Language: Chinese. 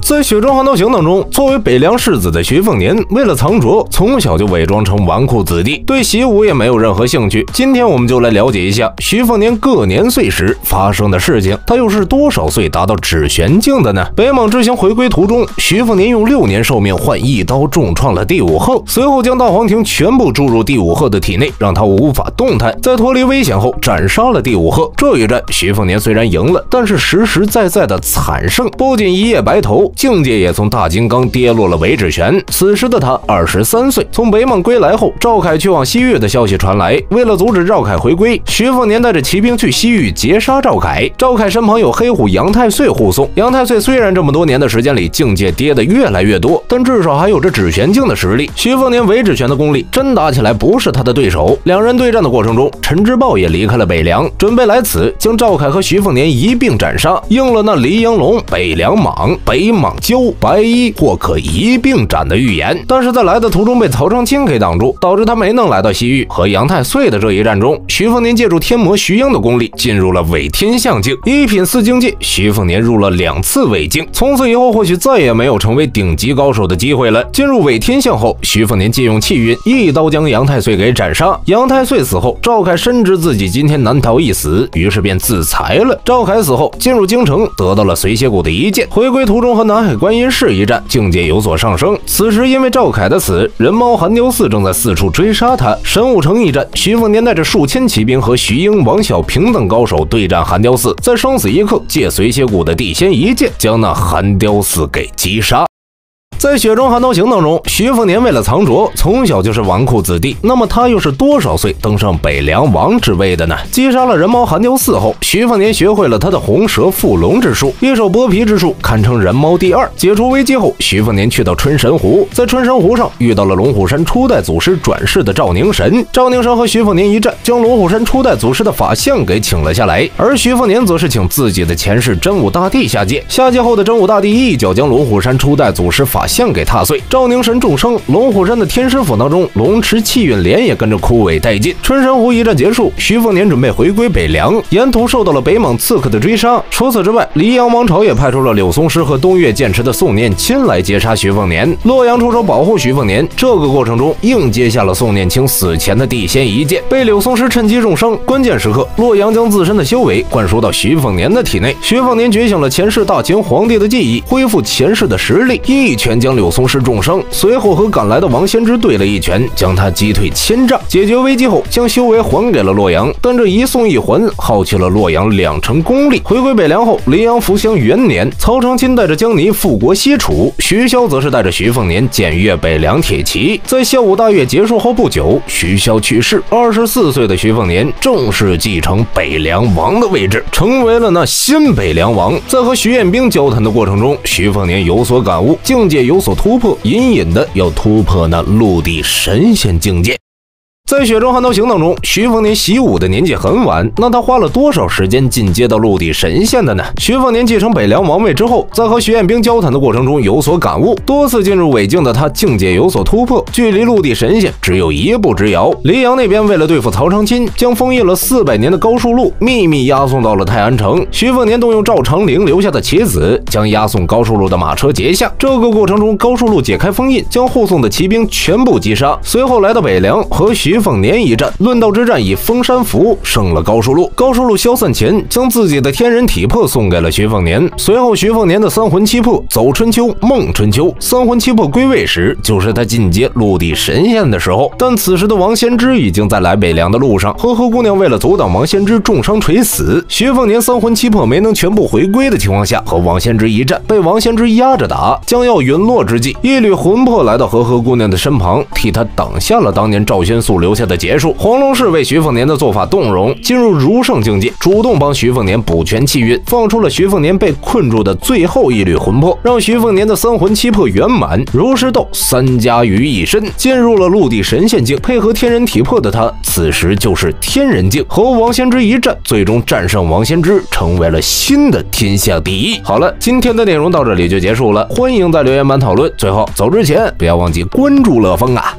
在《雪中悍刀行》当中，作为北凉世子的徐凤年，为了藏拙，从小就伪装成纨绔子弟，对习武也没有任何兴趣。今天我们就来了解一下徐凤年各年岁时发生的事情，他又是多少岁达到指玄境的呢？北莽之行回归途中，徐凤年用6年寿命换一刀重创了第5鹤，随后将大黄庭全部注入第5鹤的体内，让他无法动弹。在脱离危险后，斩杀了第5鹤。这一战，徐凤年虽然赢了，但是实实在在的惨胜，不仅一夜白头，境界也从大金刚跌落了韦芷璇。此时的他23岁。从北莽归来后，赵凯去往西域的消息传来，为了阻止赵凯回归，徐凤年带着骑兵去西域截杀赵凯。赵凯身旁有黑虎杨太岁护送。杨太岁虽然这么多年的时间里境界跌得越来越多，但至少还有着指玄境的实力。徐凤年韦芷璇的功力真打起来不是他的对手。两人对战的过程中，陈之豹也离开了北凉，准备来此将赵凯和徐凤年一并斩杀，应了那黎阳龙、北凉蟒、北莽鸠、白衣或可一并斩的预言。但是在来的途中被曹长卿给挡住，导致他没能来到西域。和杨太岁的这一战中，徐凤年借助天魔徐英的功力进入了伪天象境。1品4境界，徐凤年入了2次伪境，从此以后或许再也没有成为顶级高手的机会了。进入伪天象后，徐凤年借用气运，一刀将杨太岁给斩杀。杨太岁死后，赵凯深知自己今天难逃一死，于是便自裁了。赵凯死后，进入京城，得到了随蝎谷的一剑。回归途中和南海观音寺一战，境界有所上升。此时因为赵凯的死，人猫寒雕寺正在四处追杀他。神武城一战，徐凤年带着数千骑兵和徐英、王小平等高手对战寒雕寺，在生死一刻借随蝎谷的地仙一剑将那寒雕寺给击杀。在《雪中悍刀行》当中，徐凤年为了藏拙，从小就是纨绔子弟。那么他又是多少岁登上北凉王之位的呢？击杀了人猫寒雕寺后，徐凤年学会了他的红蛇附龙之术，一手剥皮之术堪称人猫第2。解除危机后，徐凤年去到春神湖，在春神湖上遇到了龙虎山初代祖师转世的赵宁神。赵宁神和徐凤年一战，将龙虎山初代祖师的法相给请了下来，而徐凤年则是请自己的前世真武大帝下界。下界后的真武大帝一脚将龙虎山初代祖师法相给踏碎。赵宁神重生，龙虎山的天师府当中，龙池气运莲也跟着枯萎殆尽。春神湖一战结束，徐凤年准备回归北凉，沿途受到了北莽刺客的追杀。除此之外，黎阳王朝也派出了柳宗师和东岳剑池的宋念钦来截杀徐凤年。洛阳出手保护徐凤年，这个过程中硬接下了宋念钦死前的地仙一剑，被柳宗师趁机重伤。关键时刻，洛阳将自身的修为灌输到徐凤年的体内，徐凤年觉醒了前世大秦皇帝的记忆，恢复前世的实力，一拳将柳宗师重伤。随后和赶来的王仙芝对了一拳，将他击退1000丈。解决危机后，将修为还给了洛阳，但这一送一还，耗去了洛阳2成功力。回归北凉后，黎阳福襄元年，曹长钦带着江泥复国西楚，徐骁则是带着徐凤年检阅北凉铁骑。在孝武大悦结束后不久，徐骁去世，24岁的徐凤年正式继承北凉王的位置，成为了那新北凉王。在和徐彦兵交谈的过程中，徐凤年有所感悟，境界有所突破，隐隐的要突破那陆地神仙境界。在《雪中悍刀行》当中，徐凤年习武的年纪很晚，那他花了多少时间进阶到陆地神仙的呢？徐凤年继承北凉王位之后，在和徐彦兵交谈的过程中有所感悟，多次进入伪境的他境界有所突破，距离陆地神仙只有1步之遥。黎阳那边为了对付曹长钦，将封印了400年的高树路秘密押送到了泰安城。徐凤年动用赵长陵留下的棋子，将押送高树路的马车截下。这个过程中，高树路解开封印，将护送的骑兵全部击杀。随后来到北凉，和徐凤年一战，论道之战以封山符胜了高树路。高树路消散前，将自己的天人体魄送给了徐凤年。随后，徐凤年的三魂七魄走春秋、梦春秋，三魂七魄归位时，就是他进阶陆地神仙的时候。但此时的王仙芝已经在来北凉的路上，和姑娘为了阻挡王仙芝重伤垂死，徐凤年三魂七魄没能全部回归的情况下，和王仙芝一战，被王仙芝压着打，将要陨落之际，一缕魂魄来到和姑娘的身旁，替他挡下了当年赵宣素留下的结束。黄龙氏为徐凤年的做法动容，进入儒圣境界，主动帮徐凤年补全气运，放出了徐凤年被困住的最后一缕魂魄，让徐凤年的三魂七魄圆满，如是斗3家于一身，进入了陆地神仙境。配合天人体魄的他，此时就是天人境，和王仙芝一战，最终战胜王仙芝，成为了新的天下第一。好了，今天的内容到这里就结束了，欢迎在留言板讨论。最后走之前，不要忘记关注乐风啊！